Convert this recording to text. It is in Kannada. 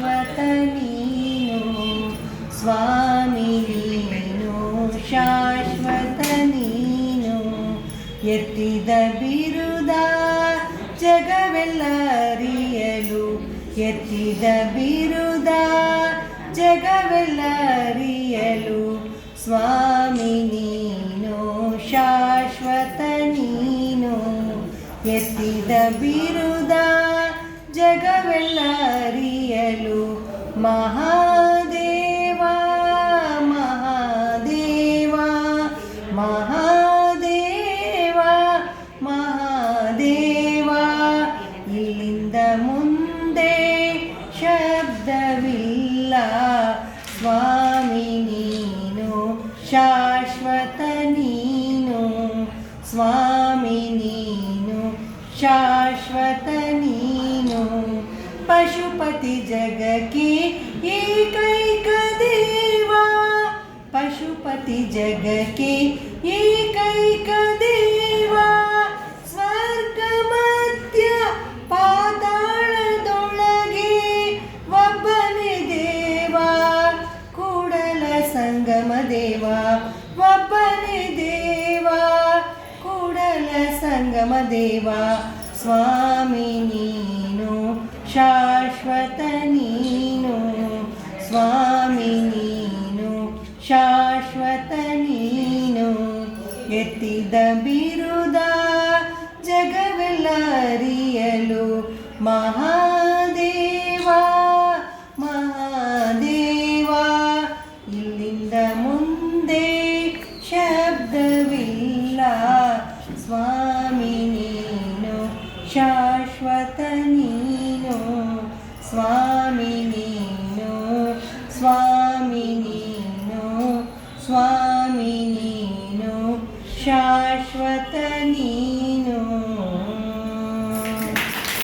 ಶಾಶ್ವತ ನೀನು ಸ್ವಾಮಿ ನೀನು ಶಾಶ್ವತ ನೀನು ಎತ್ತಿದ ಬಿರುದ ಜಗವೆಲ್ಲ ಅರಿಯಲು ಎತ್ತಿದ ಬಿರುದ ಜಗವೆಲ್ಲ ಅರಿಯಲು ಸ್ವಾಮಿ ನೀನು ಶಾಶ್ವತ ನೀನು ಎತ್ತಿದ ಬಿರುದ ಜಗವೆಲ್ಲ ಅರಿಯಲು ಮಹಾದೇವ ಮಹಾದೇವ ಮಹಾದೇವ ಮಹಾದೇವ ಇಲ್ಲಿಂದ ಮುಂದೆ ಶಬ್ದವಿಲ್ಲ ಸ್ವಾಮಿ ನೀನು ಶಾಶ್ವತ ನೀನು ಸ್ವಾಮಿ ನೀನು ಶಾಶ್ವತ ನೀನು ಪಶುಪತಿ ಜಗಕ್ಕೆ ಏಕೈಕ ದೇವ ಪಶುಪತಿ ಜಗಕ್ಕೆ ಏಕೈಕ ದೇವ ಸ್ವರ್ಗ ಮಧ್ಯ ಪಾತಾಳದೊಳಗೆ ಒಬ್ಬನೇ ದೇವ ಕೂಡಲ ಸಂಗಮ ದೇವ ಒಬ್ಬನೇ ದೇವ ಕೂಡಲ ಸಂಗಮ ದೇವ ಸ್ವಾಮಿ ನೀನು ಶಾಶ್ವತ ನೀನು ಸ್ವಾಮಿ ನೀನು ಶಾಶ್ವತ ನೀನು ಎತ್ತಿದ ಬಿರುದ ಜಗವೆಲ್ಲ ಅರಿಯಲು ಮಹಾದೇವ ಮಹಾದೇವ ಇಲ್ಲಿಂದ ಮುಂದೆ ಶಬ್ದವಿಲ್ಲ ಸ್ವಾಮಿ ನೀನು ಶಾಶ್ವತ ನೀನು ಸ್ವಾಮಿ ನೀನು ಸ್ವಾಮಿ ನೀನು ಸ್ವಾಮಿ ನೀನು ಶಾಶ್ವತ ನೀನು